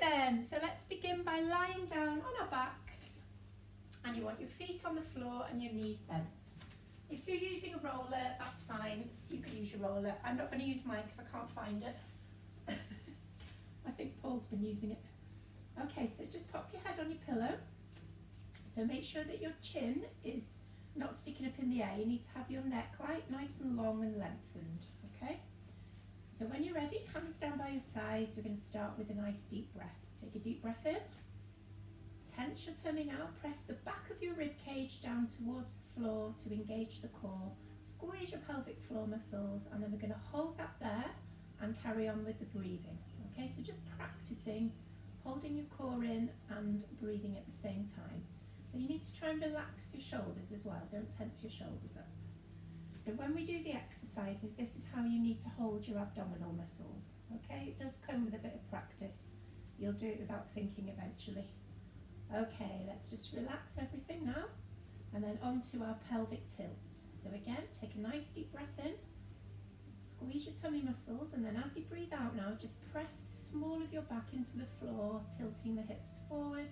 then, so let's begin by lying down on our backs, and you want your feet on the floor and your knees bent. If you're using a roller, that's fine, you can use your roller. I'm not going to use mine because I can't find it. I think Paul's been using it. Okay, so just pop your head on your pillow. So make sure that your chin is not sticking up in the air. You need to have your neck nice and long and lengthened, okay? So when you're ready, hands down by your sides. We're going to start with a nice deep breath. Take a deep breath in. Tense your tummy now. Press the back of your rib cage down towards the floor to engage the core. Squeeze your pelvic floor muscles, and then we're going to hold that there and carry on with the breathing. Okay, so just practicing holding your core in and breathing at the same time. So you need to try and relax your shoulders as well. Don't tense your shoulders up. So when we do the exercises, this is how you need to hold your abdominal muscles. Okay, it does come with a bit of practice. You'll do it without thinking eventually. Okay, let's just relax everything now, and then onto our pelvic tilts. So again, take a nice deep breath in, squeeze your tummy muscles, and then as you breathe out now, just press the small of your back into the floor, tilting the hips forward,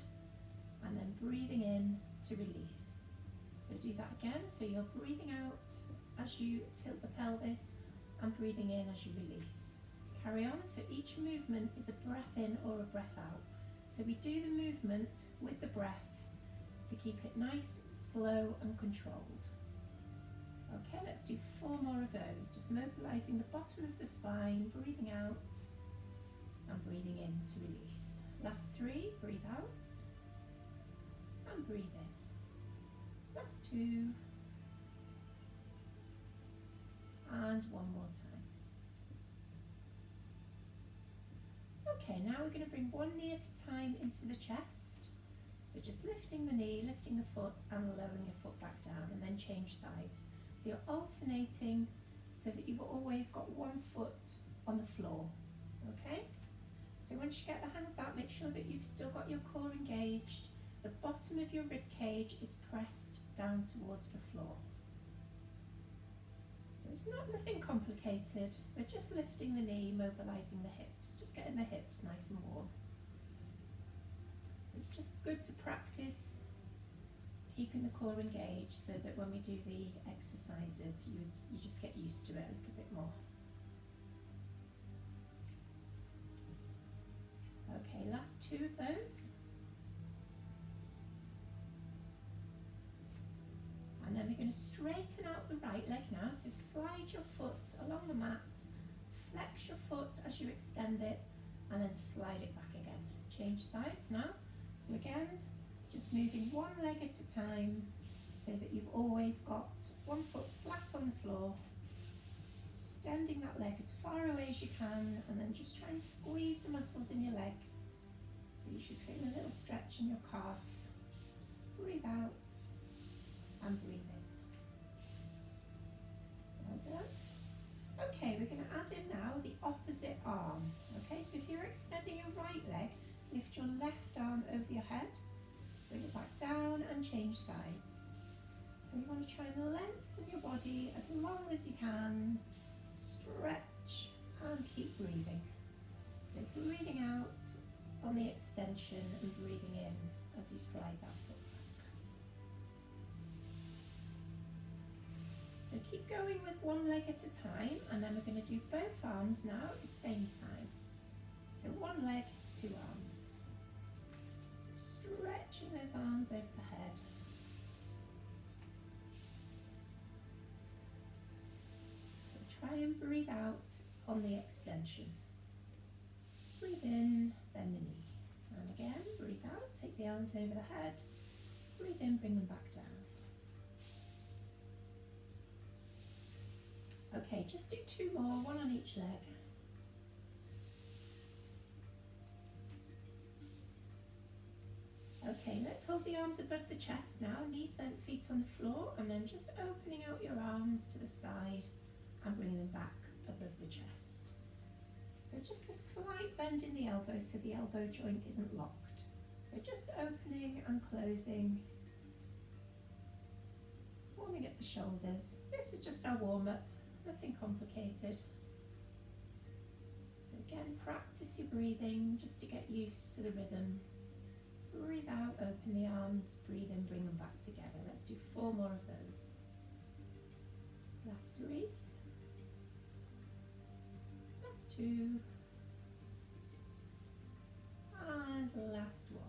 and then breathing in to release. So do that again, so you're breathing out as you tilt the pelvis and breathing in as you release. Carry on, so each movement is a breath in or a breath out. So we do the movement with the breath to keep it nice, slow and controlled. Okay, let's do 4 more of those, just mobilising the bottom of the spine, breathing out and breathing in to release. Last 3, breathe out and breathe in. Last 2 and 1 more time. Okay, now we're going to bring one knee at a time into the chest. So just lifting the knee, lifting the foot and lowering your foot back down, and then change sides. So you're alternating so that you've always got one foot on the floor, okay? So once you get the hang of that, make sure that you've still got your core engaged. The bottom of your rib cage is pressed down towards the floor. So it's nothing complicated. We're just lifting the knee, mobilising the hips, just getting the hips nice and warm. It's just good to practice keeping the core engaged so that when we do the exercises, you just get used to it a little bit more. Okay, last 2 of those. And then we're going to straighten out the right leg now. So slide your foot along the mat, flex your foot as you extend it, and then slide it back again. Change sides now. So again, just moving one leg at a time so that you've always got one foot flat on the floor, extending that leg as far away as you can, and then just try and squeeze the muscles in your legs. So you should feel a little stretch in your calf. Breathe out and breathe in. Well done. Okay, we're going to add in now the opposite arm. Okay, so if you're extending your right leg, lift your left arm over your head, bring it back down and change sides. So you want to try and lengthen your body as long as you can, stretch and keep breathing. So breathing out on the extension and breathing in as you slide that foot back. So keep going with one leg at a time, and then we're going to do both arms now at the same time. So one leg, 2 arms. So stretching those arms over the head. So try and breathe out on the extension. Breathe in, bend the knee. And again, breathe out, take the arms over the head. Breathe in, bring them back down. Okay, just do 2 more, 1 on each leg. Okay, let's hold the arms above the chest now, knees bent, feet on the floor, and then just opening out your arms to the side and bringing them back above the chest. So just a slight bend in the elbow so the elbow joint isn't locked. So just opening and closing, warming up the shoulders. This is just our warm-up, nothing complicated. So again, practice your breathing just to get used to the rhythm. Breathe out, open the arms, breathe in, bring them back together. Let's do 4 more of those. Last 3. Last 2. And last 1.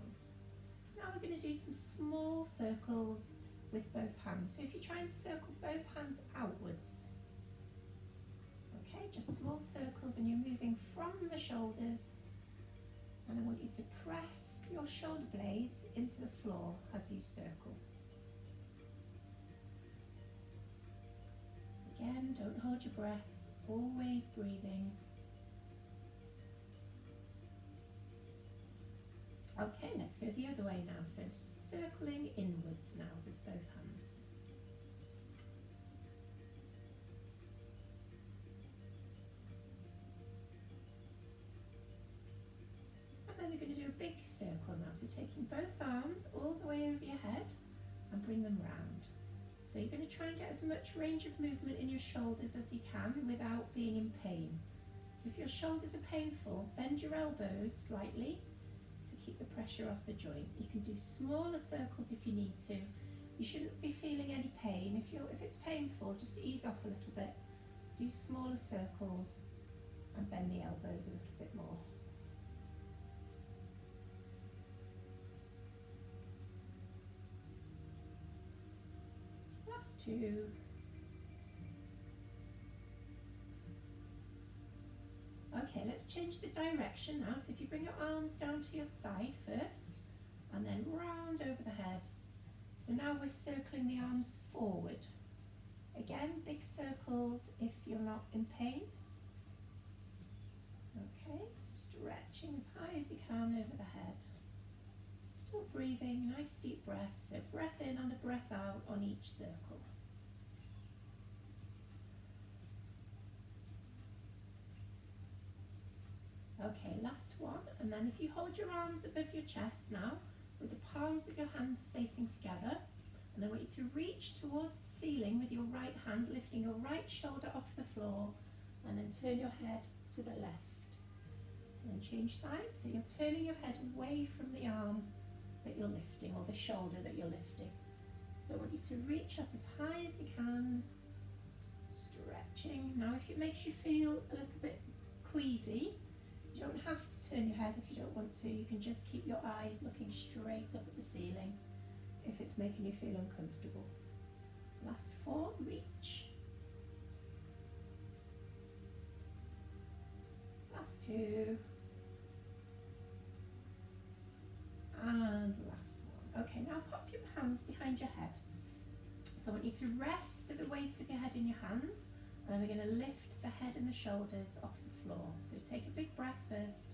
Now we're going to do some small circles with both hands. So if you try and circle both hands outwards, okay, just small circles, and you're moving from the shoulders, and I want you to press your shoulder blades into the floor as you circle. Again, don't hold your breath, always breathing. Okay, let's go the other way now. So circling inwards now with both hands. And then we're going to do a big circle now. So taking both arms all the way over your head and bring them round. So you're going to try and get as much range of movement in your shoulders as you can without being in pain. So if your shoulders are painful, bend your elbows slightly to keep the pressure off the joint. You can do smaller circles if you need to. You shouldn't be feeling any pain. If it's painful, just ease off a little bit. Do smaller circles and bend the elbows a little bit more. Last 2. Okay, let's change the direction now. So if you bring your arms down to your side first, and then round over the head. So now we're circling the arms forward. Again, big circles if you're not in pain. Okay, stretching as high as you can over the head. Still breathing, nice deep breath. So breath in and a breath out on each circle. Okay, last one. And then if you hold your arms above your chest now, with the palms of your hands facing together, and I want you to reach towards the ceiling with your right hand, lifting your right shoulder off the floor, and then turn your head to the left. And then change sides, so you're turning your head away from the arm that you're lifting, or the shoulder that you're lifting. So I want you to reach up as high as you can, stretching. Now if it makes you feel a little bit queasy, you don't have to turn your head if you don't want to. You can just keep your eyes looking straight up at the ceiling if it's making you feel uncomfortable. Last 4, reach. Last 2. And last 1. Okay, now pop your hands behind your head. So I want you to rest the weight of your head in your hands, and then we're going to lift the head and the shoulders off the floor. So take a big breath first.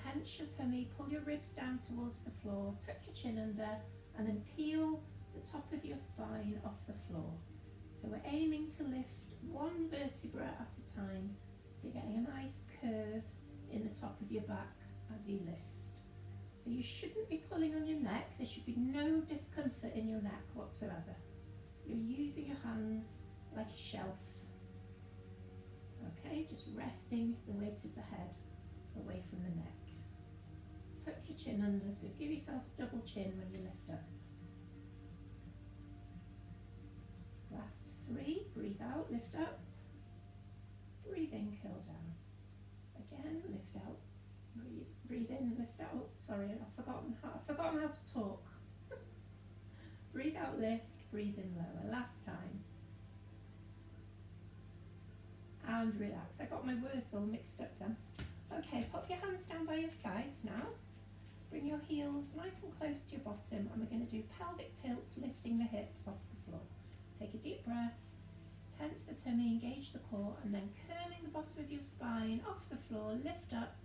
Tense your tummy, pull your ribs down towards the floor, tuck your chin under, and then peel the top of your spine off the floor. So we're aiming to lift 1 vertebra at a time. So you're getting a nice curve in the top of your back as you lift. So you shouldn't be pulling on your neck. There should be no discomfort in your neck whatsoever. You're using your hands like a shelf. Okay, just resting the weight of the head away from the neck. Tuck your chin under, so give yourself a double chin when you lift up. Last 3, breathe out, lift up. Breathe in, curl down. Again, lift out. Breathe in, lift out. Sorry, I've forgotten how to talk. Breathe out, lift, breathe in lower. Last time. And relax. I got my words all mixed up then. Okay, pop your hands down by your sides now. Bring your heels nice and close to your bottom, and we're going to do pelvic tilts, lifting the hips off the floor. Take a deep breath, tense the tummy, engage the core, and then curling the bottom of your spine off the floor, lift up,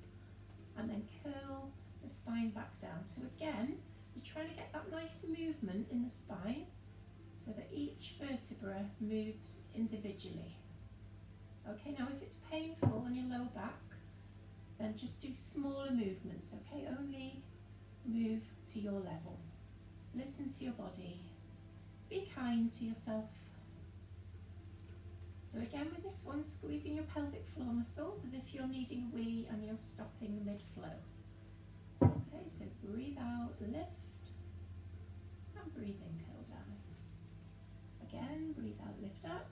and then curl the spine back down. So again, you're trying to get that nice movement in the spine so that each vertebra moves individually. Okay, now if it's painful on your lower back, then just do smaller movements, okay? Only move to your level. Listen to your body. Be kind to yourself. So again with this one, squeezing your pelvic floor muscles as if you're needing a wee and you're stopping the lift, and breathe in, curl down. Again, breathe out, lift up,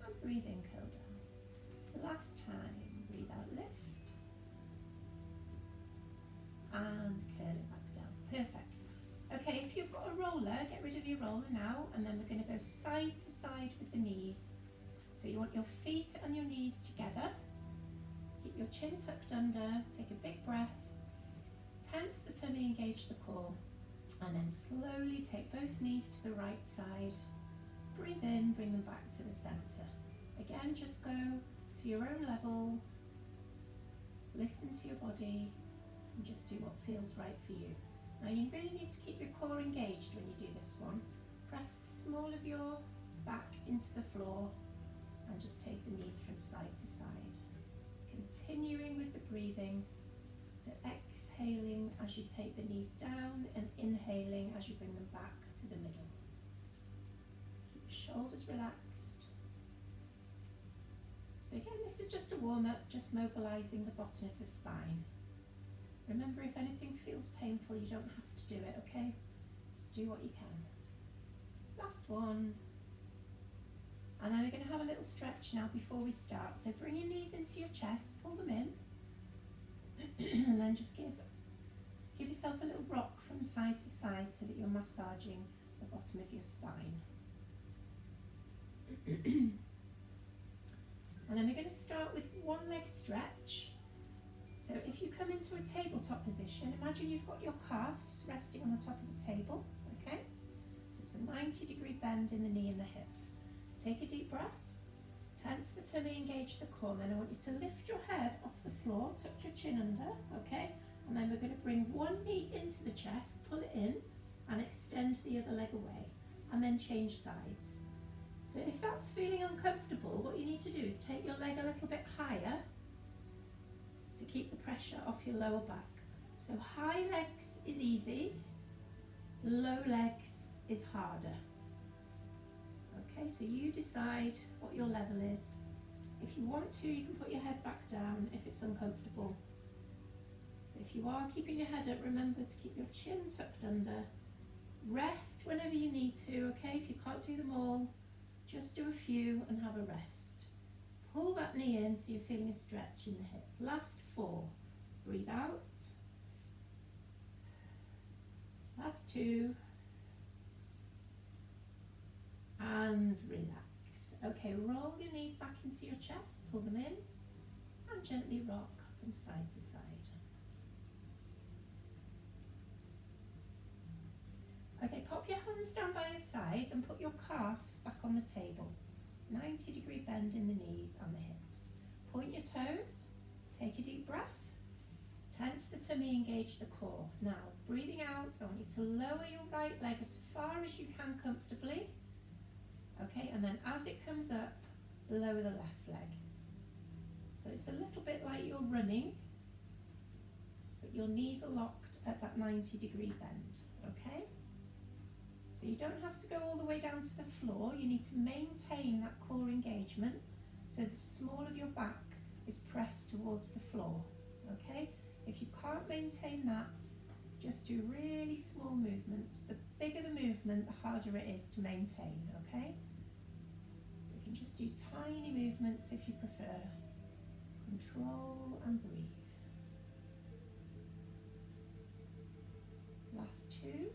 and breathe in, curl down. Last time, breathe out, lift, and curl it back down. Perfect. Okay, if you've got a roller, get rid of your roller now, and then we're going to go side to side with the knees. So you want your feet and your knees together. Keep your chin tucked under, take a big breath, tense the tummy, engage the core, and then slowly take both knees to the right side. Breathe in, bring them back to the centre. Again, just go to your own level, listen to your body, and just do what feels right for you. Now you really need to keep your core engaged when you do this one. Press the small of your back into the floor and just take the knees from side to side. Continuing with the breathing, so exhaling as you take the knees down and inhaling as you bring them back to the middle. Keep your shoulders relaxed. So again, this is just a warm-up, just mobilising the bottom of the spine. Remember, if anything feels painful, you don't have to do it, okay? Just do what you can. Last one. And then we're going to have a little stretch now before we start. So bring your knees into your chest, pull them in, and then just give yourself a little rock from side to side so that you're massaging the bottom of your spine. And then we're going to start with one leg stretch. So if you come into a tabletop position, imagine you've got your calves resting on the top of the table, okay? So it's a 90-degree bend in the knee and the hip. Take a deep breath, tense the tummy, engage the core. Then I want you to lift your head off the floor, tuck your chin under, okay? And then we're going to bring one knee into the chest, pull it in, and extend the other leg away, and then change sides. So if that's feeling uncomfortable, what you need to do is take your leg a little bit higher to keep the pressure off your lower back. So high legs is easy, low legs is harder. Okay, so you decide what your level is. If you want to, you can put your head back down if it's uncomfortable. If you are keeping your head up, remember to keep your chin tucked under. Rest whenever you need to, okay? If you can't do them all, just do a few and have a rest. Pull that knee in so you're feeling a stretch in the hip. Last 4. Breathe out. Last 2. And relax. Okay, roll your knees back into your chest, pull them in, and gently rock from side to side. Okay, pop your hands down by your sides and put your calves back on the table. 90-degree bend in the knees and the hips. Point your toes, take a deep breath, tense the tummy, engage the core. Now, breathing out, I want you to lower your right leg as far as you can comfortably. Okay, and then as it comes up, lower the left leg. So it's a little bit like you're running, but your knees are locked at that 90-degree bend, okay? So you don't have to go all the way down to the floor. You need to maintain that core engagement so the small of your back is pressed towards the floor, okay? If you can't maintain that, just do really small movements. The bigger the movement, the harder it is to maintain, okay? So you can just do tiny movements if you prefer. Control and breathe. Last 2.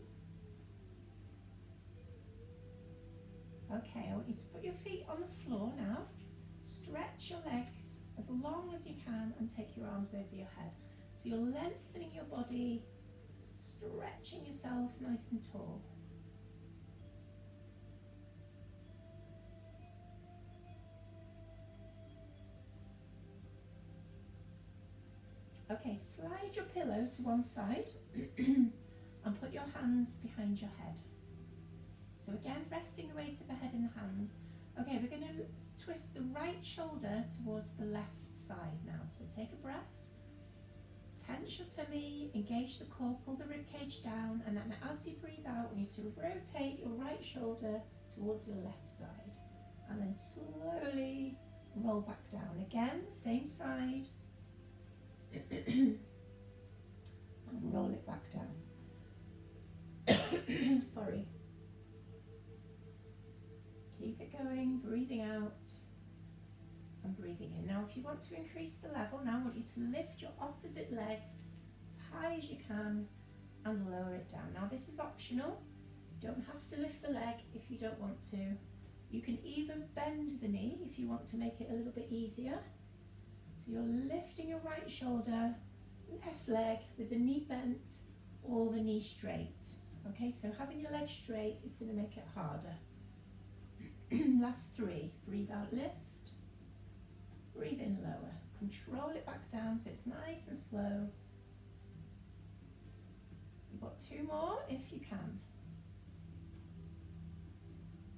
Okay, I want you to put your feet on the floor now. Stretch your legs as long as you can and take your arms over your head. So you're lengthening your body, stretching yourself nice and tall. Okay, slide your pillow to one side and put your hands behind your head. So again, resting the weight of the head in the hands. Okay, we're going to twist the right shoulder towards the left side now. So take a breath, tense your tummy, engage the core, pull the ribcage down, and then as you breathe out, we need to rotate your right shoulder towards your left side. And then slowly roll back down. Again, same side. And roll if you want to increase the level, now I want you to lift your opposite leg as high as you can and lower it down. Now this is optional. You don't have to lift the leg if you don't want to. You can even bend the knee if you want to make it a little bit easier. So you're lifting your right shoulder, left leg with the knee bent or the knee straight. Okay, so having your leg straight is going to make it harder. Last 3. Breathe out, lift. Breathe in, lower. Control it back down so it's nice and slow. You've got 2 more if you can.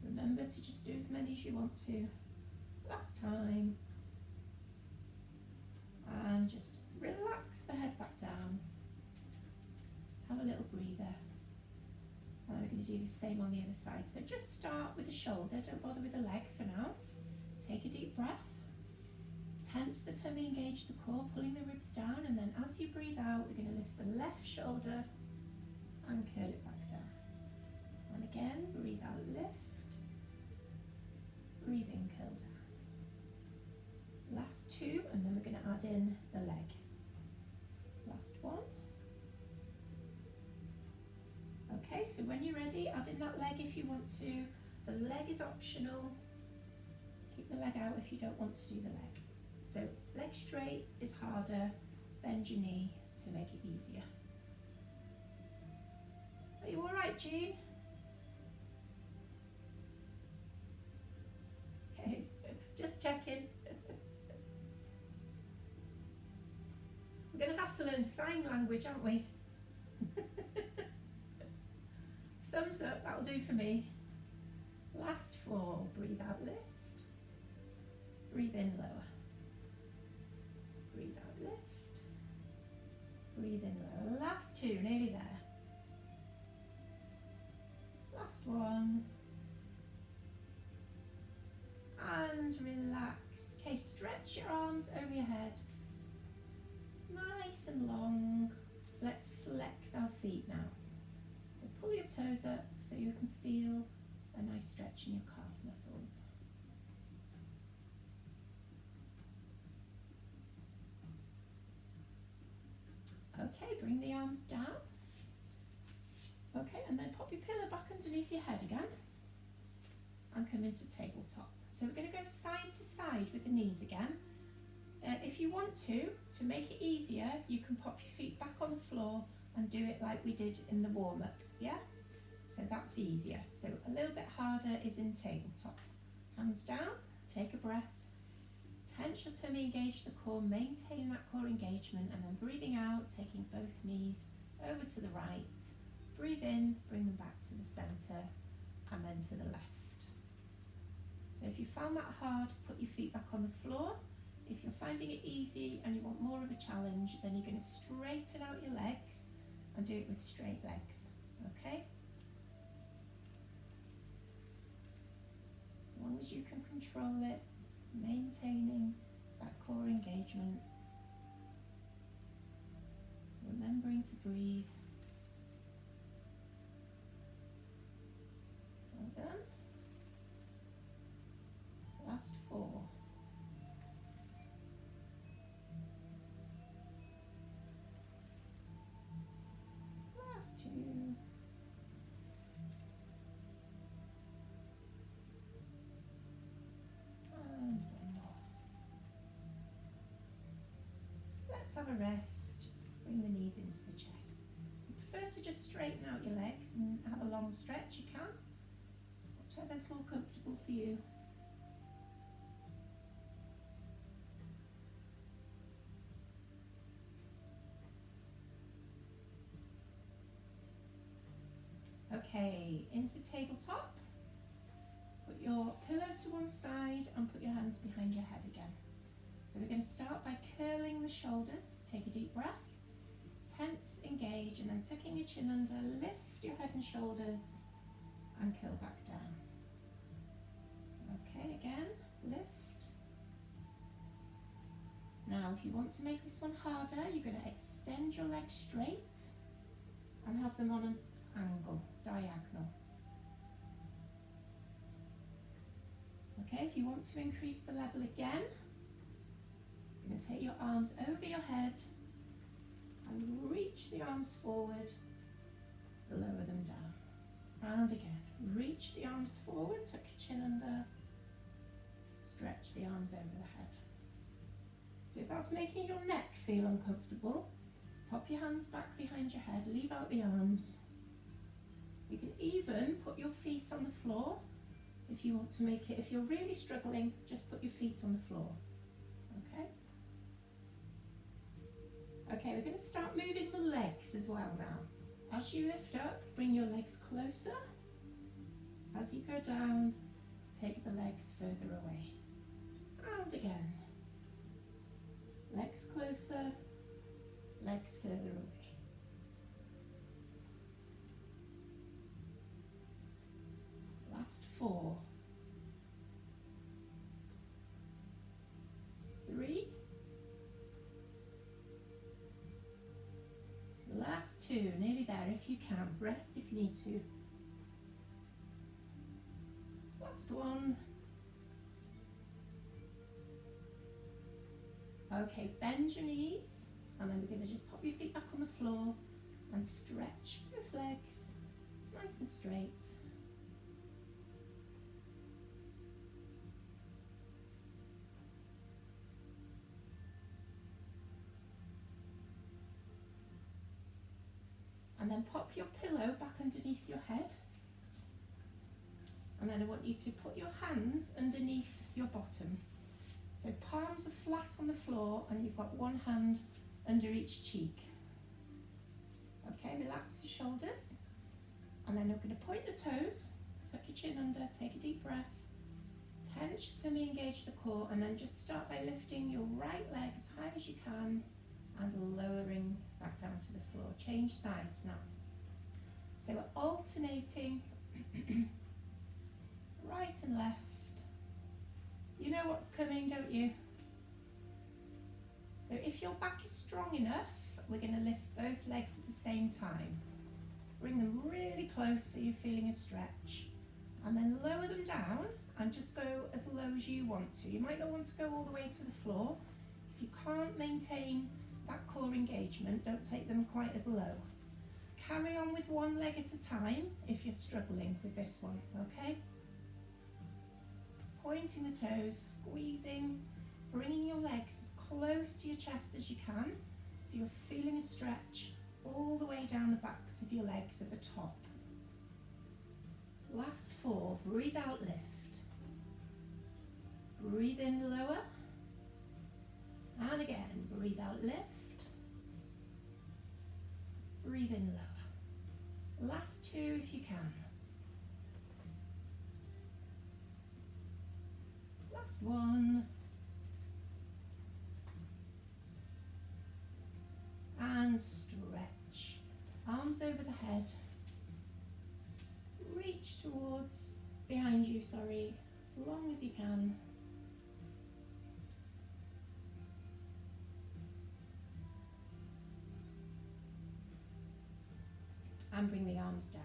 Remember to just do as many as you want to. Last time. And just relax the head back down. Have a little breather. And we're going to do the same on the other side. So just start with the shoulder, don't bother with the leg for now. Take a deep breath. Tense the tummy, engage the core, pulling the ribs down, and then as you breathe out, we're going to lift the left shoulder and curl it back down. And again, breathe out, lift. Breathe in, curl down. Last 2, and then we're going to add in the leg. Last 1. Okay, so when you're ready, add in that leg if you want to. The leg is optional. Keep the leg out if you don't want to do the leg. So leg straight is harder, bend your knee to make it easier. Are you all right, Jean? Okay, just checking. We're going to have to learn sign language, aren't we? Thumbs up, that'll do for me. Last 4, breathe out, lift. Breathe in, lower. Breathe out, lift. Breathe in, lower. Last 2, nearly there. Last 1. And relax. Okay, stretch your arms over your head. Nice and long. Let's flex our feet now. So pull your toes up so you can feel a nice stretch in your calf muscles. Okay, bring the arms down. Okay, and then pop your pillow back underneath your head again and come into tabletop. So we're going to go side to side with the knees again. If you want to make it easier, you can pop your feet back on the floor and do it like we did in the warm-up, yeah? So that's easier. So a little bit harder is in tabletop. Hands down, take a breath, tense your tummy, engage the core, maintain that core engagement, and then breathing out, taking both knees over to the right. Breathe in, bring them back to the centre, and then to the left. So if you found that hard, put your feet back on the floor. If you're finding it easy and you want more of a challenge, then you're going to straighten out your legs and do it with straight legs, okay? As long as you can control it, maintaining that core engagement, remembering to breathe. Well done. Last 4. Last 2. And 1 more. Let's have a rest. Bring the knees into the chest. If you prefer to just straighten out your legs and have a long stretch, you can. Whatever's more comfortable for you. Okay, into tabletop. Put your pillow to one side and put your hands behind your head again. So we're going to start by curling the shoulders. Take a deep breath. Tense, engage, and then tucking your chin under, lift your head and shoulders and curl back down. Okay, again, lift. Now if you want to make this one harder, you're going to extend your legs straight and have them on an angle, diagonal. Okay, if you want to increase the level again, You're going to take your arms over your head and reach the arms forward, lower them down. And again, reach the arms forward, tuck your chin under, stretch the arms over the head. So if that's making your neck feel uncomfortable, pop your hands back behind your head, leave out the arms. You can even put your feet on the floor if you want to make it. If you're really struggling, just put your feet on the floor. Okay? Okay, we're going to start moving the legs as well now. As you lift up, bring your legs closer. As you go down, take the legs further away. And again. Legs closer, legs further away. Last 4. 3. Last 2, nearly there if you can. Rest if you need to. Last 1. Okay, bend your knees, and then we're going to just pop your feet back on the floor and stretch both legs nice and straight. And then pop your pillow back underneath your head. And then I want you to put your hands underneath your bottom. So palms are flat on the floor and you've got one hand under each cheek. Okay, relax your shoulders. And then I'm going to point the toes, tuck your chin under, take a deep breath. Tense your tummy, engage the core, and then just start by lifting your right leg as high as you can and lowering back down to the floor. Change sides now. So we're alternating right and left. You know what's coming, don't you? So if your back is strong enough, we're going to lift both legs at the same time. Bring them really close so you're feeling a stretch. And then lower them down and just go as low as you want to. You might not want to go all the way to the floor. If you can't maintain that core engagement, don't take them quite as low. Carry on with one leg at a time if you're struggling with this one, okay? Pointing the toes, squeezing, bringing your legs as close to your chest as you can, so you're feeling a stretch all the way down the backs of your legs at the top. Last 4, breathe out, lift. Breathe in, lower. And again, breathe out, lift. Breathe in, lower. Last 2 if you can. Last 1. And stretch. Arms over the head. Reach towards, behind you, sorry, as long as you can. And bring the arms down.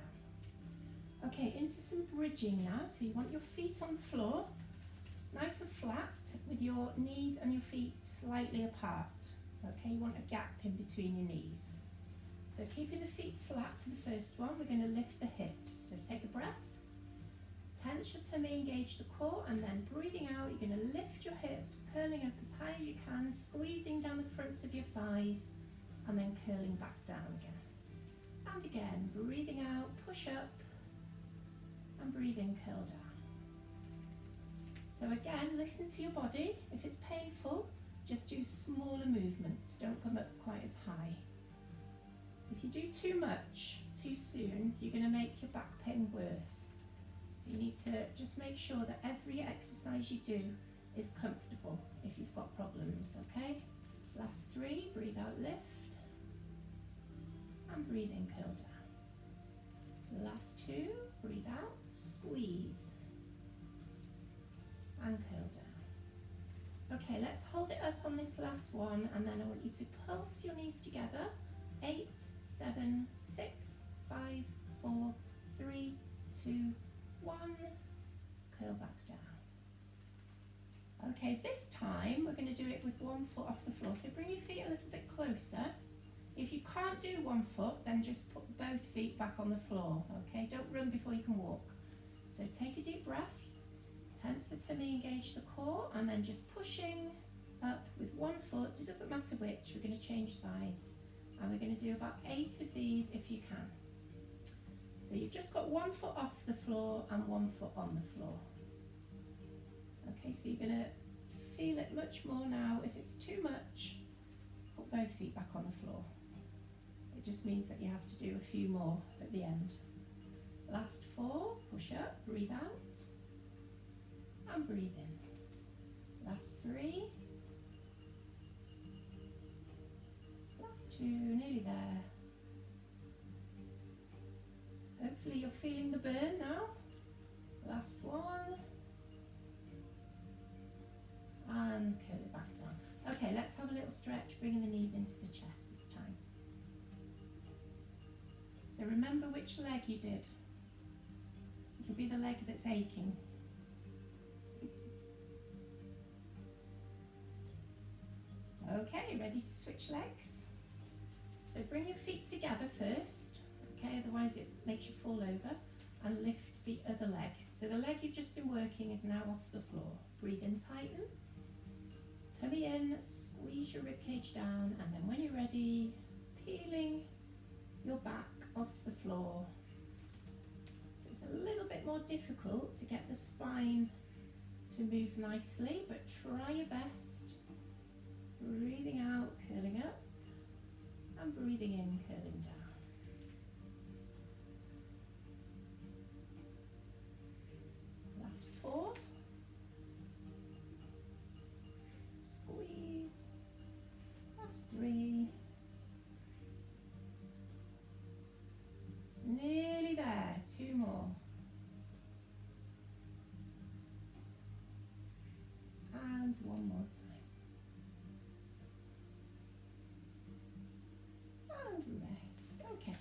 Okay, into some bridging now. So you want your feet on the floor, nice and flat, with your knees and your feet slightly apart. Okay, you want a gap in between your knees. So keeping the feet flat for the first one, we're going to lift the hips. So take a breath, tense your tummy, engage the core, and then breathing out, you're going to lift your hips, curling up as high as you can, squeezing down the fronts of your thighs, and then curling back down again. And again, breathing out, push up, and breathe in, curl down. So again, listen to your body. If it's painful, just do smaller movements. Don't come up quite as high. If you do too much too soon, you're going to make your back pain worse. So you need to just make sure that every exercise you do is comfortable if you've got problems, okay? Last 3, breathe out, lift. And breathe in, curl down. Last 2, breathe out, squeeze. And curl down. Okay, let's hold it up on this last one, and then I want you to pulse your knees together. 8, 7, 6, 5, 4, 3, 2, 1. Curl back down. Okay, this time we're going to do it with one foot off the floor. So bring your feet a little bit closer. If you can't do one foot, then just put both feet back on the floor, okay? Don't run before you can walk. So take a deep breath, tense the tummy, engage the core, and then just pushing up with one foot. It doesn't matter which, we're going to change sides. And we're going to do about 8 of these if you can. So you've just got one foot off the floor and one foot on the floor. Okay, so you're going to feel it much more now. If it's too much, put both feet back on the floor. It just means that you have to do a few more at the end. Last 4, push up, breathe out, and breathe in. Last 3. Last 2, nearly there. Hopefully you're feeling the burn now. Last 1. And curl it back down. Okay, let's have a little stretch, bringing the knees into the chest this time. So remember which leg you did. It'll be the leg that's aching. Okay, ready to switch legs? So bring your feet together first, okay, otherwise it makes you fall over, and lift the other leg. So the leg you've just been working is now off the floor. Breathe in, tighten. Tummy in, squeeze your ribcage down, and then when you're ready, peeling your back off the floor. So it's a little bit more difficult to get the spine to move nicely, but try your best. Breathing out, curling up, and breathing in, curling down. Last 4. Squeeze. Last 3. Nearly there. 2 more. And 1 more time. And rest. Okay.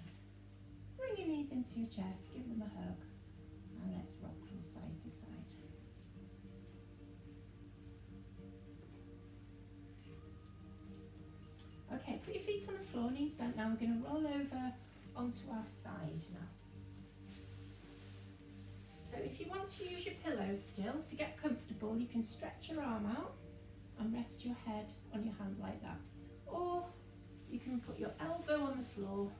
Bring your knees into your chest, give them a hug, and let's rock from side to side. Okay, put your feet on the floor, knees bent. Now we're going to roll over onto our side now. So if you want to use your pillow still to get comfortable, you can stretch your arm out and rest your head on your hand like that. Or you can put your elbow on the floor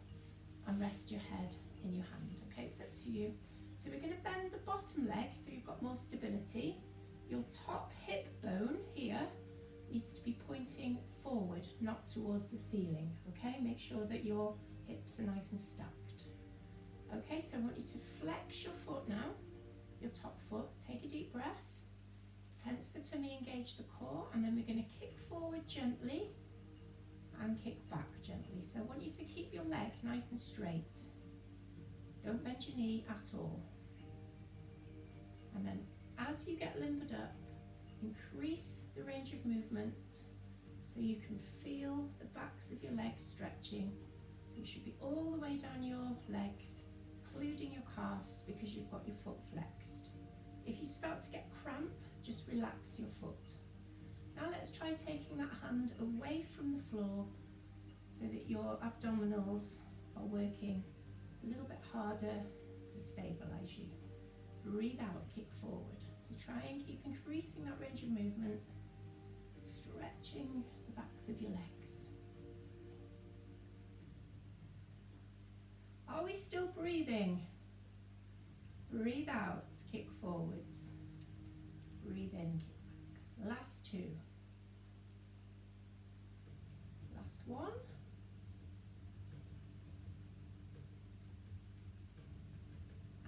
and rest your head in your hand. Okay, it's up to you. So we're going to bend the bottom leg so you've got more stability. Your top hip bone here needs to be pointing forward, not towards the ceiling. Okay, make sure that your hips are nice and stacked. Okay, so I want you to flex your foot now, your top foot. Take a deep breath, tense the tummy, engage the core, and then we're going to kick forward gently and kick back gently. So I want you to keep your leg nice and straight. Don't bend your knee at all. And then as you get limbered up, increase the range of movement so you can feel the backs of your legs stretching. So you should be all the way down your legs, including your calves, because you've got your foot flexed. If you start to get cramp, just relax your foot. Now let's try taking that hand away from the floor so that your abdominals are working a little bit harder to stabilize you. Breathe out, kick forward. So try and keep increasing that range of movement, stretching the backs of your legs. Are we still breathing? Breathe out, kick forwards. Breathe in, kick back. Last 2. Last 1.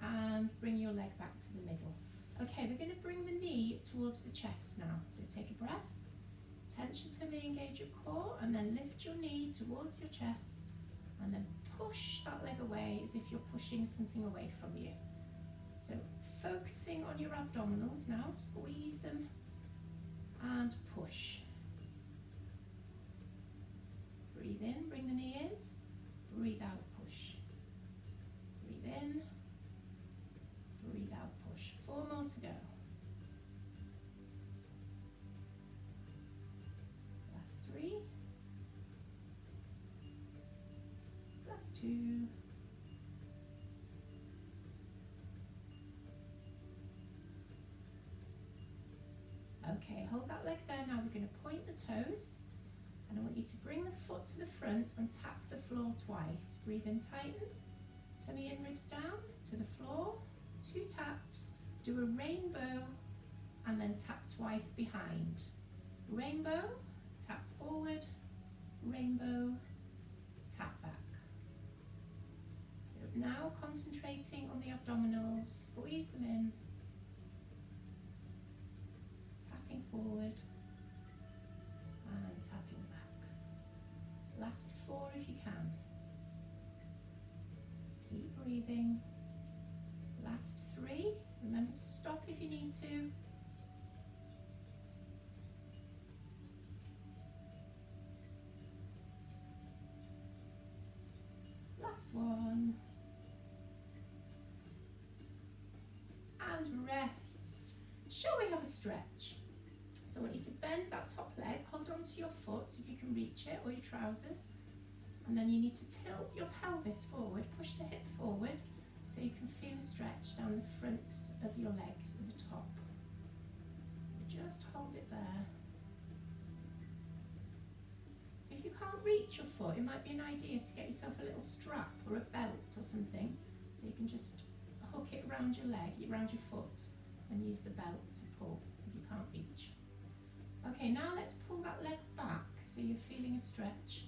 And bring your leg back to the middle. Okay, we're going to bring the knee towards the chest now. So take a breath, tense your tummy, engage your core, and then lift your knee towards your chest, and then push that leg away as if you're pushing something away from you. So focusing on your abdominals now, squeeze them and push. Breathe in, bring the knee in, breathe out, push. Breathe in, breathe out, push. 4 more to go. 2. Okay, hold that leg there. Now we're going to point the toes, and I want you to bring the foot to the front and tap the floor twice. Breathe in, tighten, tummy in, ribs down, to the floor, 2 taps, do a rainbow, and then tap twice behind. Rainbow, tap forward, rainbow, tap back. So now concentrating on the abdominals, squeeze them in, tapping forward and tapping back. Last 4 if you can. Keep breathing. Last 3. Remember to stop if you need to. Last 1. And rest. Shall we have a stretch? So I want you to bend that top leg, hold on to your foot if you can reach it, or your trousers, and then you need to tilt your pelvis forward, push the hip forward so you can feel a stretch down the fronts of your legs at the top. Just hold it there. So if you can't reach your foot, it might be an idea to get yourself a little strap or a belt or something, so you can just hook it around your leg, around your foot, and use the belt to pull if you can't reach. Okay, now let's pull that leg back so you're feeling a stretch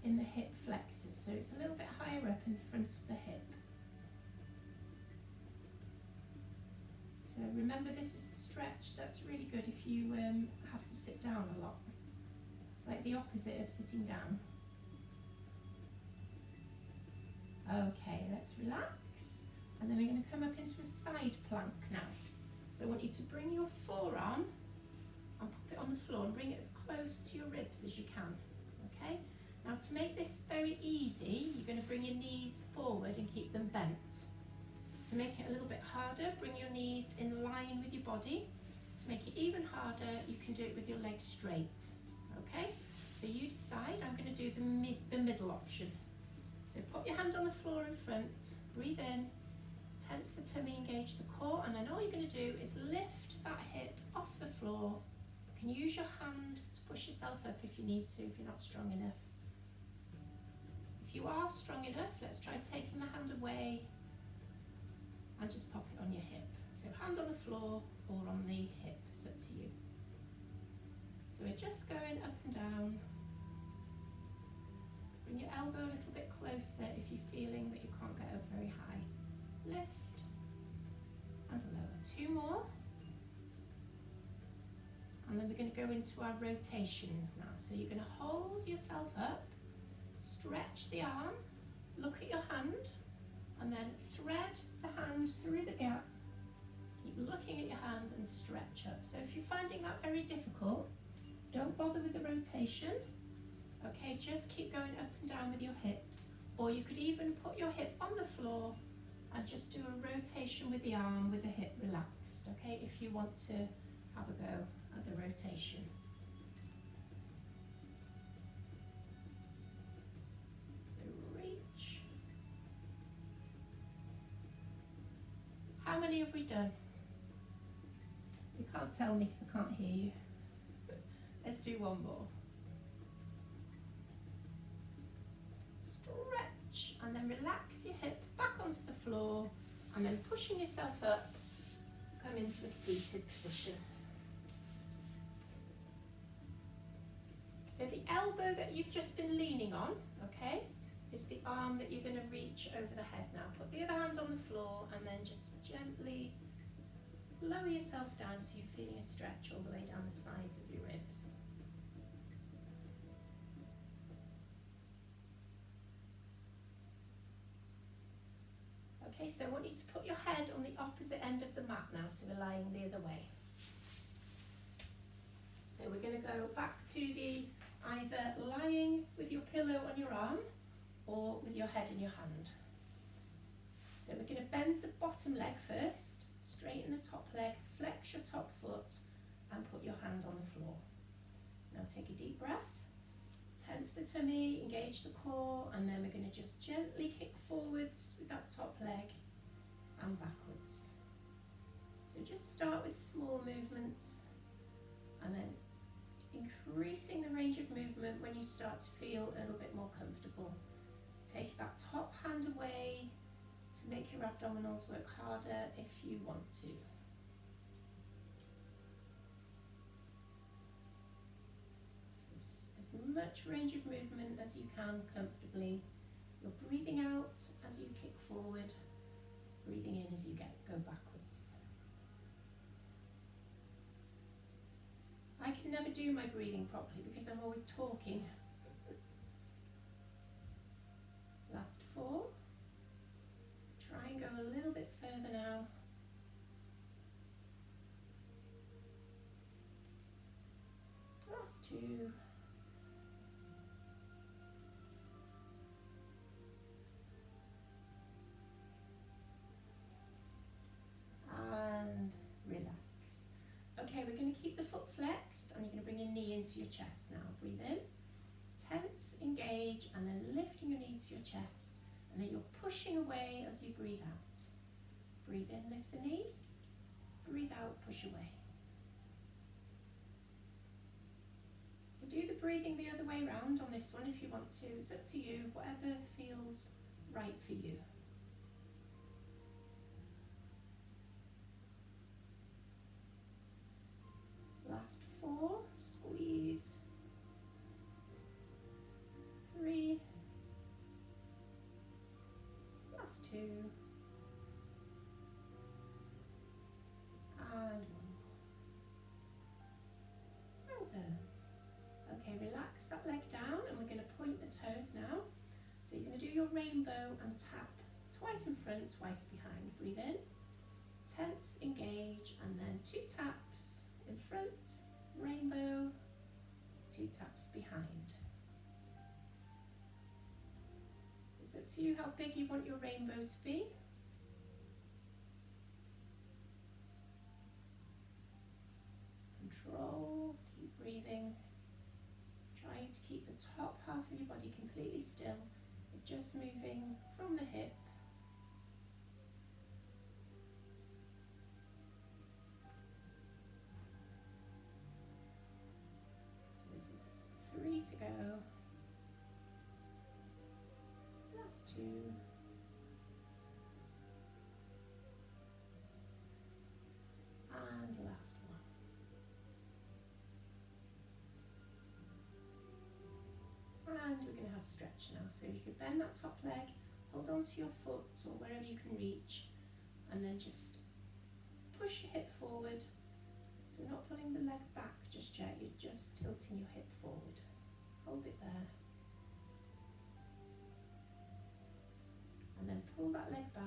in the hip flexors, so it's a little bit higher up in front of the hip. So remember, this is a stretch that's really good if you have to sit down a lot. It's like the opposite of sitting down. Okay, let's relax, and then we're going to come up into a side plank now. So I want you to bring your forearm and pop it on the floor and bring it as close to your ribs as you can. Okay? Now to make this very easy, you're going to bring your knees forward and keep them bent. To make it a little bit harder, bring your knees in line with your body. To make it even harder, you can do it with your legs straight. Okay? So you decide. I'm going to do the middle option. So put your hand on the floor in front, breathe in, tense the tummy, engage the core, and then all you're going to do is lift that hip off the floor. You can use your hand to push yourself up if you need to, if you're not strong enough. If you are strong enough, let's try taking the hand away and just pop it on your hip. So hand on the floor or on the hip, it's up to you. So we're just going up and down. Bring your elbow a little bit closer if you're feeling that you can't get up very high. Lift and lower. 2 more. And then we're going to go into our rotations now. So you're going to hold yourself up, stretch the arm, look at your hand, and then thread the hand through the gap. Keep looking at your hand and stretch up. So if you're finding that very difficult, don't bother with the rotation. Okay, just keep going up and down with your hips. Or you could even put your hip on the floor and just do a rotation with the arm with the hip relaxed. Okay, if you want to have a go at the rotation. So reach. How many have we done? You can't tell me because I can't hear you. Let's do 1 more. Stretch and then relax your hip back onto the floor, and then pushing yourself up, come into a seated position. So the elbow that you've just been leaning on, okay, is the arm that you're going to reach over the head now. Put the other hand on the floor and then just gently lower yourself down so you're feeling a stretch all the way down the sides of your ribs. Okay, so I want you to put your head on the opposite end of the mat now, so we're lying the other way. So we're going to go back to the either lying with your pillow on your arm or with your head in your hand. So we're going to bend the bottom leg first, straighten the top leg, flex your top foot and put your hand on the floor. Now take a deep breath, Tense the tummy, engage the core, and then we're going to just gently kick forwards with that top leg and backwards. So just start with small movements and then increasing the range of movement when you start to feel a little bit more comfortable. Take that top hand away to make your abdominals work harder if you want to. So as much range of movement as you can comfortably. You're breathing out as you kick forward, breathing in as you go backwards. I can never do my breathing properly because I'm always talking. Last 4. Try and go a little bit further now. Last 2. And relax. Okay, we're going to keep the foot flexed and you're going to bring your knee into your chest now. Breathe in, tense, engage, and then lifting your knee to your chest. And then you're pushing away as you breathe out. Breathe in, lift the knee. Breathe out, push away. We'll do the breathing the other way around on this one if you want to. It's up to you, whatever feels right for you. Last 4, squeeze. 3. Last 2. And 1 more. Well done. Okay, relax that leg down and we're going to point the toes now. So you're going to do your rainbow and tap twice in front, twice behind. Breathe in, tense, engage, and then 2 taps in front, rainbow, 2 taps behind. So it's up to you how big you want your rainbow to be. Control, keep breathing. Trying to keep the top half of your body completely still. You're just moving from the hip. So this is 3 to go. Last 2. And last 1. And we're going to have stretch now. So you could bend that top leg, hold on to your foot or wherever you can reach, and then just push your hip forward. So we're not pulling the leg back just yet, you're just tilting your hip forward. Hold it there. And then pull that leg back.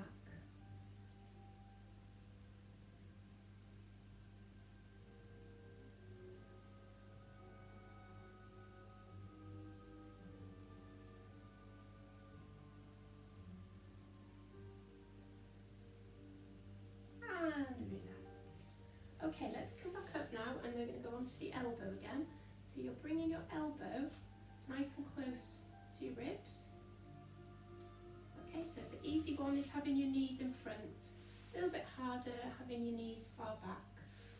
And relax. Okay, let's come back up now and we're going to go on to the elbow again. So you're bringing your elbow nice and close to your ribs. Okay, so the easy one is having your knees in front. A little bit harder having your knees far back.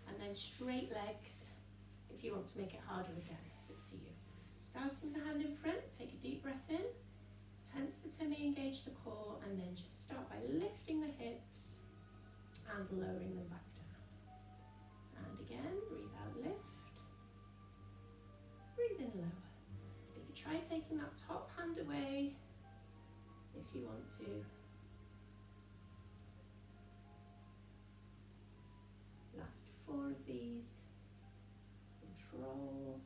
And then straight legs if you want to make it harder again. It's up to you. Starting with the hand in front, take a deep breath in. Tense the tummy, engage the core, and then just start by lifting the hips and lowering them back down. And again, breathe out, lift. Breathe in, lower. So you can try taking that top hand away if you want to. Last 4 of these. Control.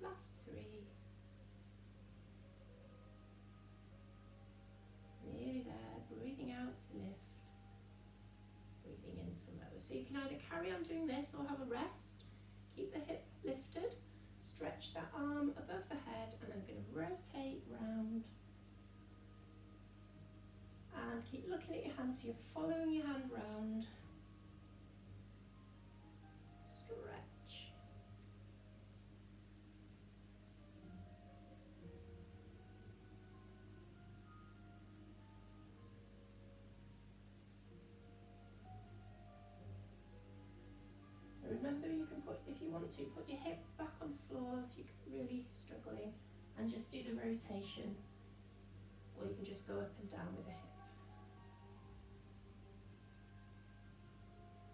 Last 3. Nearly there. Breathing out to lift. Breathing in to lower. So you can either carry on doing this or have a rest. Keep the hip lifted. Stretch that arm above the head and I'm going to rotate round. And keep looking at your hand so you're following your hand round. Stretch. want to, put your hip back on the floor if you're really struggling, and just do the rotation, or you can just go up and down with the hip.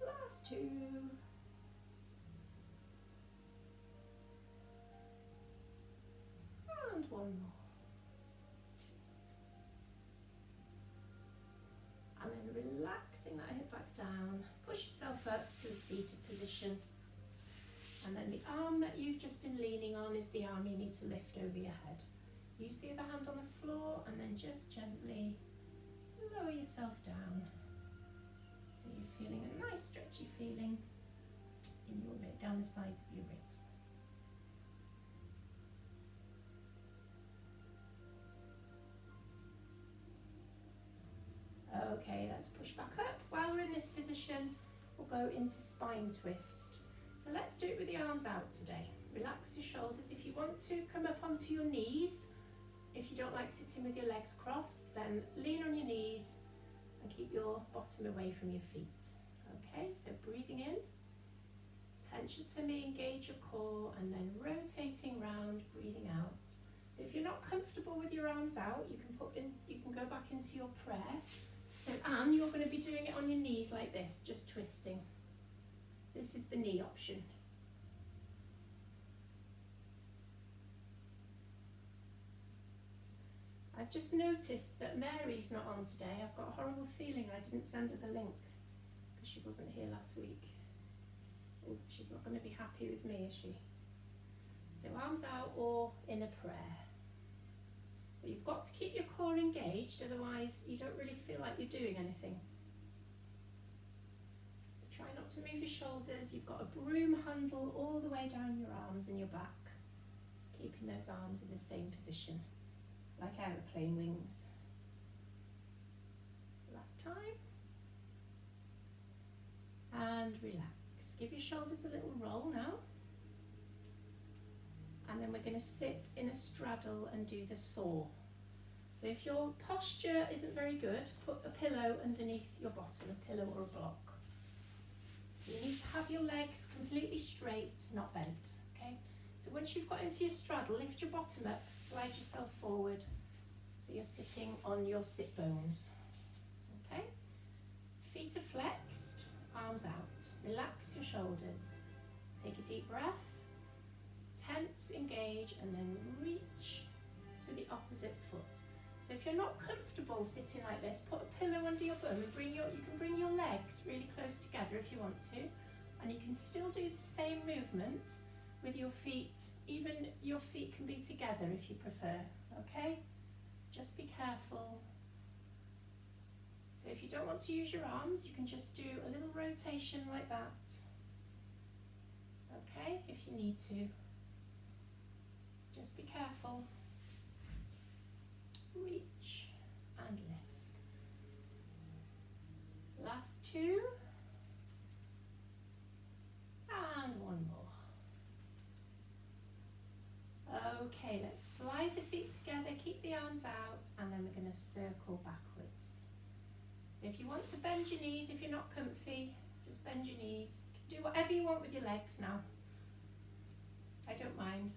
Last two. And one more. And then relaxing that hip back down, push yourself up to a seated position. And then the arm that you've just been leaning on is the arm you need to lift over your head. Use the other hand on the floor and then just gently lower yourself down. So you're feeling a nice stretchy feeling in your down the sides of your ribs. Okay, let's push back up. While we're in this position, we'll go into spine twist. So let's do it with the arms out today. Relax your shoulders. If you want to, come up onto your knees. If you don't like sitting with your legs crossed, then lean on your knees and keep your bottom away from your feet. Okay, so breathing in, tension to me, engage your core, and then rotating round, breathing out. So if you're not comfortable with your arms out, you can go back into your prayer. So Anne, you're going to be doing it on your knees like this, just twisting. This is the knee option. I've just noticed that Mary's not on today. I've got a horrible feeling I didn't send her the link because she wasn't here last week. Oh, she's not going to be happy with me, is she? So arms out or in a prayer. So you've got to keep your core engaged, otherwise you don't really feel like you're doing anything. So try not to move your shoulders. You've got a broom handle all the way down your arms and your back, keeping those arms in the same position, like aeroplane wings. Last time. And relax. Give your shoulders a little roll now. And then we're going to sit in a straddle and do the saw. So if your posture isn't very good, put a pillow underneath your bottom, a pillow or a block. So you need to have your legs completely straight, not bent. Okay. So once you've got into your straddle, lift your bottom up, slide yourself forward. So you're sitting on your sit bones. Okay. Feet are flexed, arms out. Relax your shoulders. Take a deep breath. Tense, engage, and then reach to the opposite foot. So if you're not comfortable sitting like this, put a pillow under your bum and you can bring your legs really close together if you want to, and you can still do the same movement with your feet. Even your feet can be together if you prefer, okay? Just be careful. So if you don't want to use your arms, you can just do a little rotation like that, okay, if you need to. Just be careful. Reach and lift. Last two. And one more. Okay, let's slide the feet together, keep the arms out, and then we're going to circle backwards. So if you want to bend your knees, if you're not comfy, just bend your knees. You can do whatever you want with your legs now. I don't mind.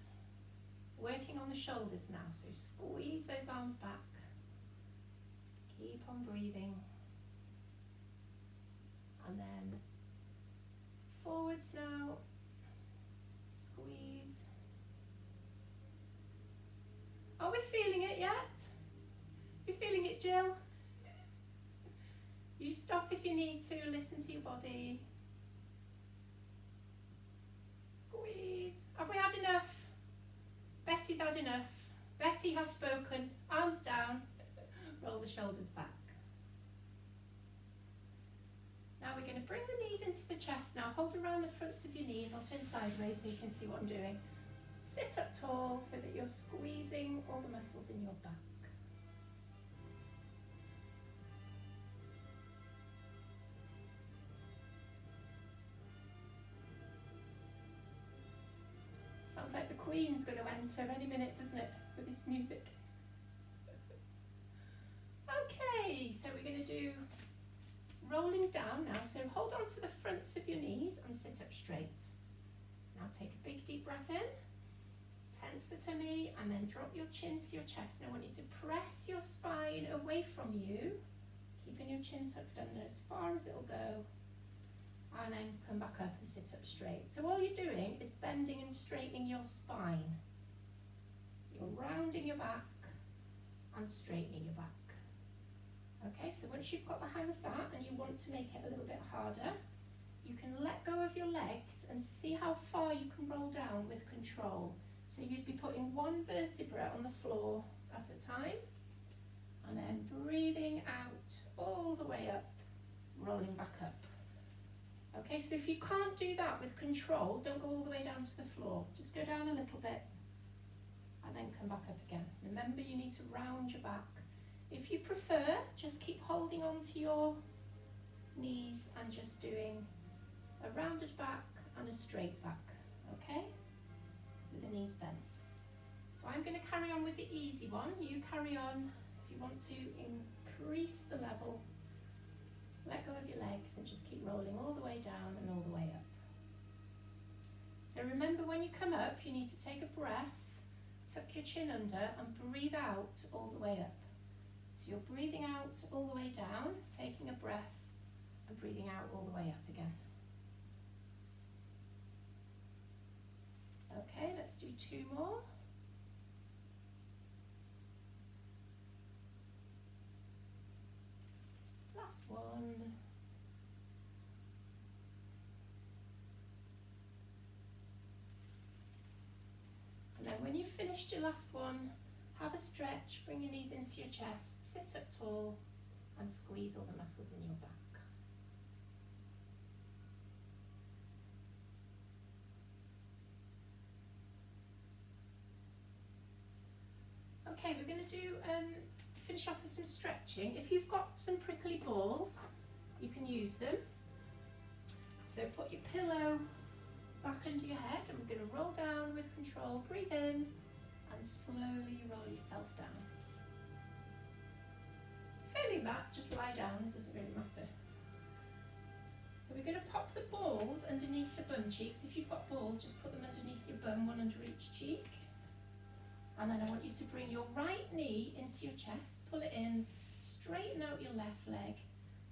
Working on the shoulders now, so squeeze those arms back. Keep on breathing. And then forwards now. Squeeze. Are we feeling it yet? You feeling it, Jill? You stop if you need to, listen to your body. Squeeze. Have we had enough? Betty's had enough. Betty has spoken. Arms down. Roll the shoulders back. Now we're going to bring the knees into the chest now. Hold around the fronts of your knees. I'll turn sideways so you can see what I'm doing. Sit up tall so that you're squeezing all the muscles in your back. Sounds like the Queen's going to enter any minute, doesn't it, with this music? Okay, so we're going to do rolling down now. So hold on to the fronts of your knees and sit up straight. Now Now take a big deep breath in, tense the tummy, and then drop your chin to your chest. Now I want you to press your spine away from you, keeping your chin tucked under as far as it'll go, and then come back up and sit up straight. So all you're doing is bending and straightening your spine. So you're rounding your back and straightening your back. Okay, so once you've got the hang of that and you want to make it a little bit harder, you can let go of your legs and see how far you can roll down with control. So you'd be putting one vertebra on the floor at a time, and then breathing out all the way up, rolling back up. Okay, so if you can't do that with control, don't go all the way down to the floor. Just go down a little bit and then come back up again. Remember, you need to round your back. If you prefer, just keep holding on to your knees and just doing a rounded back and a straight back, okay? With the knees bent. So I'm going to carry on with the easy one. You carry on. If you want to increase the level, let go of your legs and just keep rolling all the way down and all the way up. So remember, when you come up, you need to take a breath, tuck your chin under and breathe out all the way up. So you're breathing out all the way down, taking a breath and breathing out all the way up again. Okay, let's do 2 more. Last one. And then when you've finished your last one, have a stretch, bring your knees into your chest, sit up tall and squeeze all the muscles in your back. Okay, we're going to do finish off with some stretching. If you've got some prickly balls, you can use them. So put your pillow back under your head and we're going to roll down with control. Breathe in and slowly roll yourself down. Failing that, just lie down, it doesn't really matter. So we're going to pop the balls underneath the bum cheeks. If you've got balls, just put them underneath your bum, one under each cheek. And then I want you to bring your right knee into your chest, pull it in, straighten out your left leg,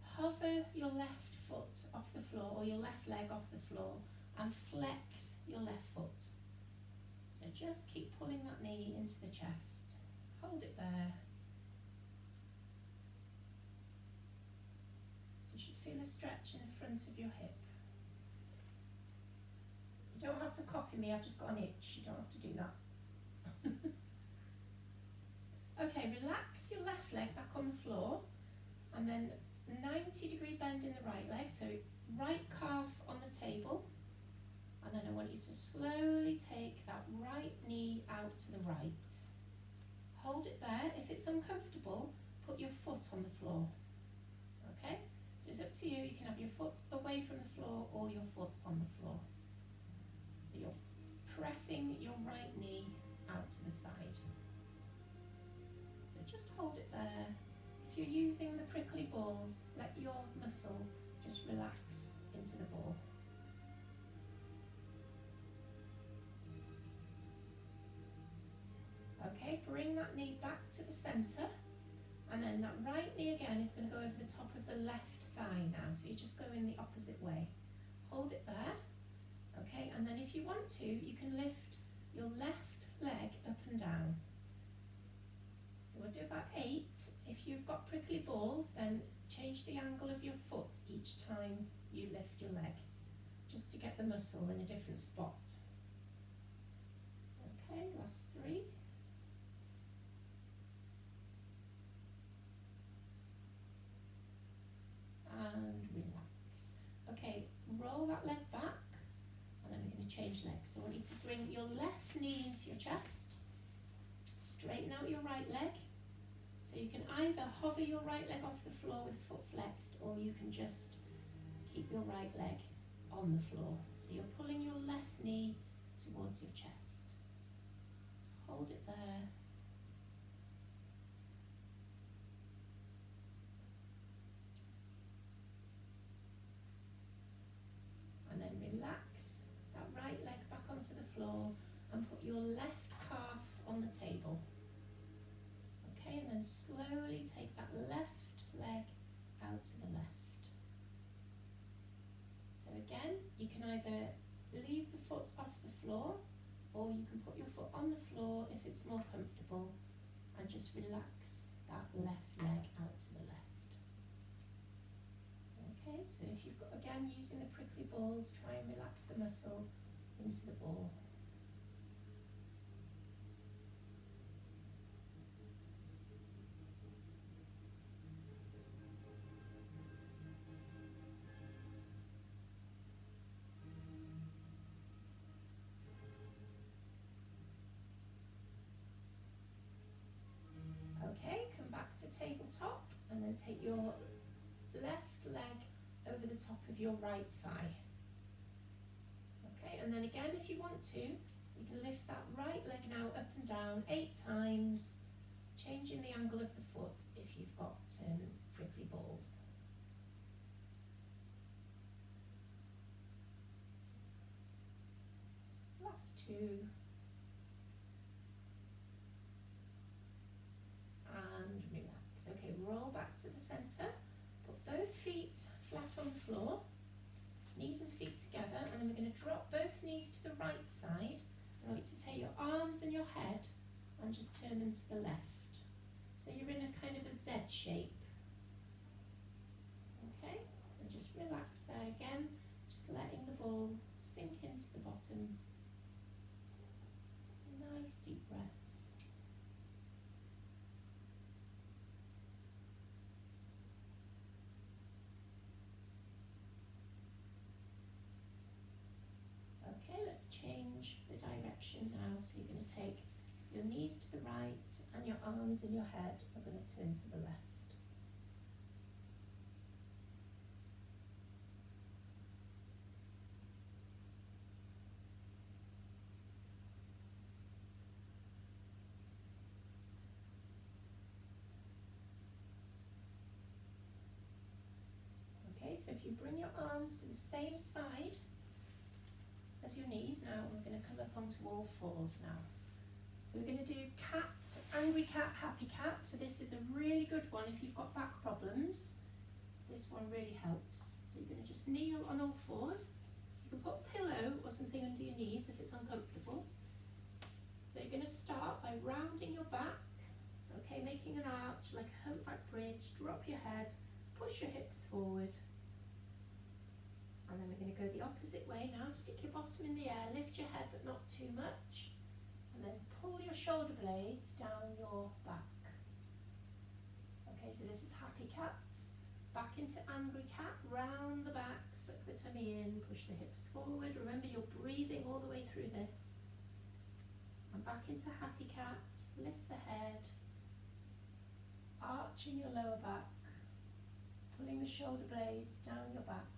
hover your left foot off the floor or your left leg off the floor and flex your left foot. So just keep pulling that knee into the chest, hold it there. So you should feel a stretch in the front of your hip. You don't have to copy me, I've just got an itch, you don't have to do that. Okay, relax your left leg back on the floor and then 90-degree bend in the right leg, so right calf on the table, and then I want you to slowly take that right knee out to the right. Hold it there. If it's uncomfortable, put your foot on the floor. Okay, so it's up to you. You can have your foot away from the floor or your foot on the floor. So you're pressing your right knee out to the side. So just hold it there. If you're using the prickly balls, let your muscle just relax into the ball. Okay, bring that knee back to the centre, and then that right knee again is going to go over the top of the left thigh now, so you just go in the opposite way. Hold it there, okay, and then if you want to, you can lift your left leg up and down. So we'll do about 8. If you've got prickly balls, then change the angle of your foot each time you lift your leg, just to get the muscle in a different spot. Okay, last 3. And relax. Okay, roll that leg back, and then we're going to change legs. So I want you to bring your left knee into your chest, straighten out your right leg. So you can either hover your right leg off the floor with foot flexed, or you can just keep your right leg on the floor. So you're pulling your left knee towards your chest. So hold it there. And then relax that right leg back floor and put your left calf on the table. Okay, and then slowly take that left leg out to the left. So again, you can either leave the foot off the floor, or you can put your foot on the floor if it's more comfortable, and just relax that left leg out to the left. Okay, so if you've got, again, using the prickly balls, try and relax the muscle into the ball. Okay, come back to tabletop and then take your left leg over the top of your right thigh. Okay, and then again, if you want to, you can lift that right leg now up and down 8 times, changing the angle of the foot if you've got prickly balls. Last 2. And relax. Okay, roll back to the centre. Put both feet flat on the floor, knees and feet together, and then we're going to drop both knees to the right side. I want you to take your arms and your head and just turn them to the left. So you're in a kind of a Z shape. Okay, and just relax there again, just letting the ball sink into the bottom. Nice deep breaths. Okay, let's change the direction now. So you're going to take your knees to the right and your arms and your head are going to turn to the left. Okay, so if you bring your arms to the same side as your knees now, we're going to come up onto all fours now. So we're going to do cat, angry cat, happy cat. So this is a really good one if you've got back problems. This one really helps. So you're going to just kneel on all fours. You can put a pillow or something under your knees if it's uncomfortable. So you're going to start by rounding your back. Okay, making an arch like a humpback bridge. Drop your head, push your hips forward. And then we're going to go the opposite way now. Stick your bottom in the air, lift your head but not too much. And then pull your shoulder blades down your back. Okay, so this is happy cat. Back into angry cat, round the back, suck the tummy in, push the hips forward. Remember, you're breathing all the way through this. And back into happy cat, lift the head, arching your lower back, pulling the shoulder blades down your back.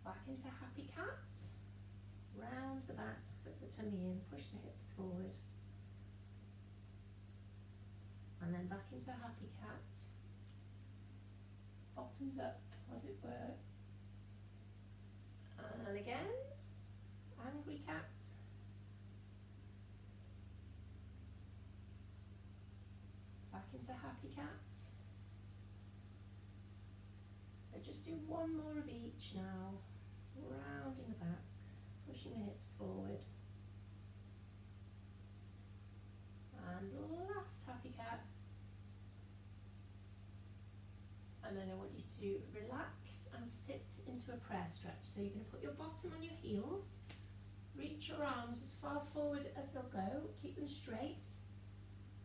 Back into happy cat, round the back, suck the tummy in, push the hips forward. And then back into happy cat, bottoms up as it were. And again, angry cat. Back into happy cat. So just do one more of each now. Rounding the back, pushing the hips forward. And last happy cat. And then I want you to relax and sit into a prayer stretch. So you're going to put your bottom on your heels, reach your arms as far forward as they'll go, keep them straight,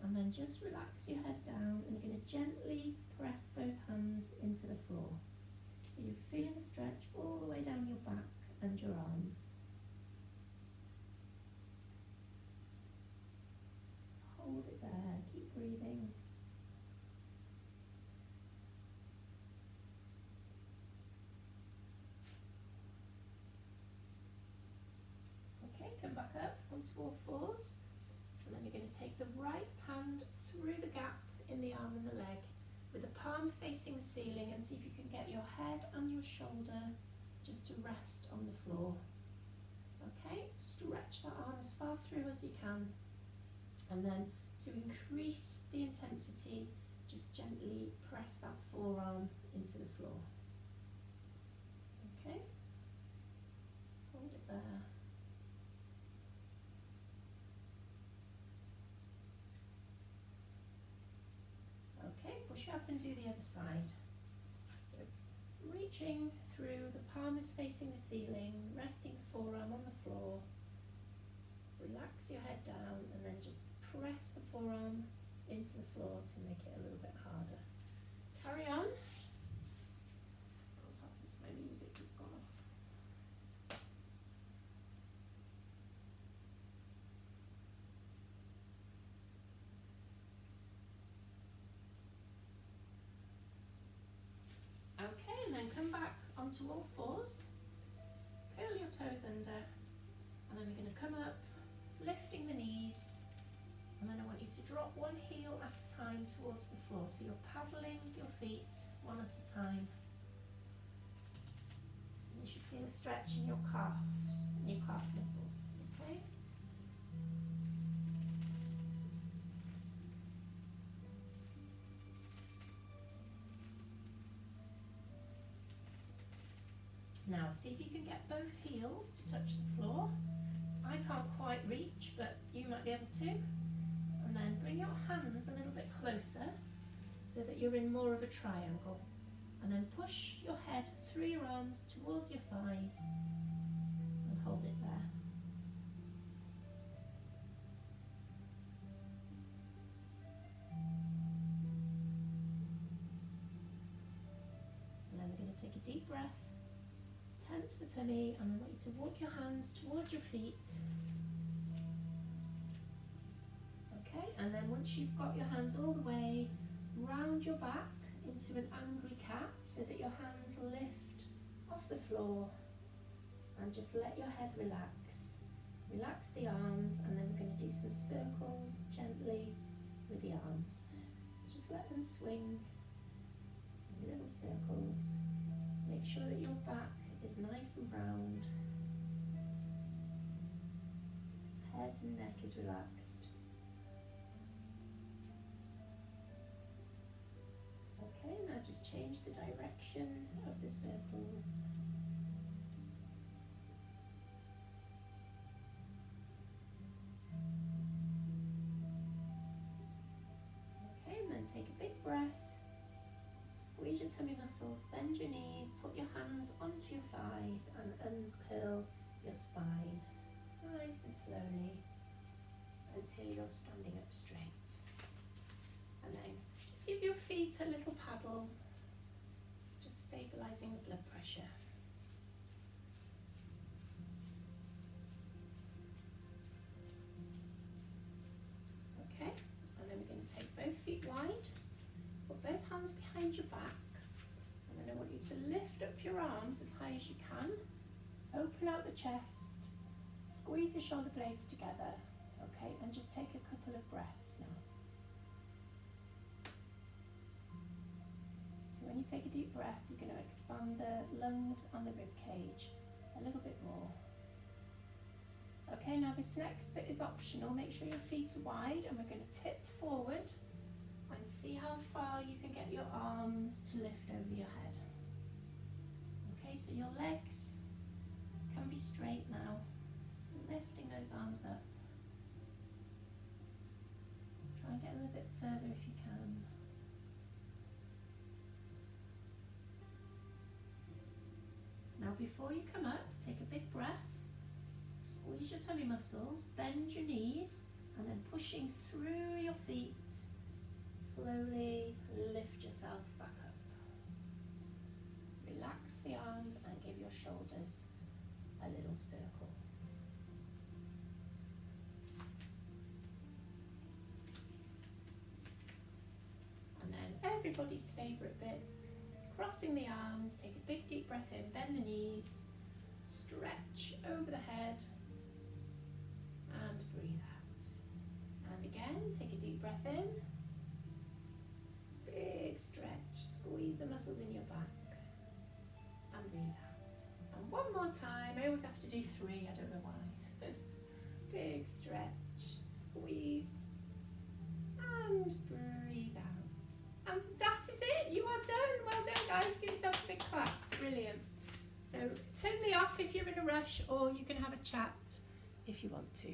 and then just relax your head down, and you're going to gently press both hands into the floor. So you're feeling a stretch all the way down your back and your arms. So hold it there, keep breathing. Okay, come back up onto all fours, and then you're going to take the right hand through the gap in the arm and the leg, with the palm facing the ceiling, and see if you can get your head and your shoulder just to rest on the floor. Okay, stretch that arm as far through as you can, and then to increase the intensity, just gently press that forearm into the floor. Okay, hold it there. Okay, push up and do the other side. So reaching through, the palm is facing the ceiling, resting the forearm on the floor. Relax your head down and then just press the forearm into the floor to make it a little bit harder. Carry on. What's happened to my music? It's gone off. Okay, and then come back onto all fours. Curl your toes under, and then we're going to come up, lifting the knees, and then I want you to drop one heel at a time towards the floor. So you're paddling your feet one at a time. And you should feel a stretch in your calves and your calf muscles, okay? Now see if you can get both heels to touch the floor. I can't quite reach, but you might be able to. And then bring your hands a little bit closer so that you're in more of a triangle. And then push your head through your arms towards your thighs and hold it there. And then we're going to take a deep breath. Tense the tummy, and I want you to walk your hands towards your feet. Okay, and then once you've got your hands all the way round your back into an angry cat, so that your hands lift off the floor, and just let your head relax. Relax the arms, and then we're going to do some circles gently with the arms. So just let them swing in little circles. Make sure that your back is nice and round. Head and neck is relaxed. Okay, now just change the direction of the circles. Okay, and then take a big breath. Squeeze your tummy muscles, bend your knees, put your hands onto your thighs and uncurl your spine nice and slowly until you're standing up straight. And then just give your feet a little paddle, just stabilising the blood pressure. Okay, and then we're going to take both feet wide. Put both hands behind your back, and then I want you to lift up your arms as high as you can, open out the chest, squeeze the shoulder blades together, okay, and just take a couple of breaths now. So when you take a deep breath, you're going to expand the lungs and the rib cage a little bit more. Okay, now this next bit is optional. Make sure your feet are wide, and we're going to tip forward and see how far you can get your arms to lift over your head. Okay, so your legs can be straight now, lifting those arms up. Try and get a little bit further if you can. Now before you come up, take a big breath, squeeze your tummy muscles, bend your knees, and then pushing through your feet, slowly lift yourself back up. Relax the arms and give your shoulders a little circle. And then everybody's favourite bit, crossing the arms, take a big deep breath in, bend the knees, stretch over the head, and breathe out. And again, take a deep breath in. Big stretch, squeeze the muscles in your back and breathe out. And one more more time. I always have to do 3, I don't know why. Big stretch, squeeze, and breathe out. And that is it, you are done. Well done guys, give yourself a big clap, brilliant. So turn me off if you're in a rush, or you can have a chat if you want to.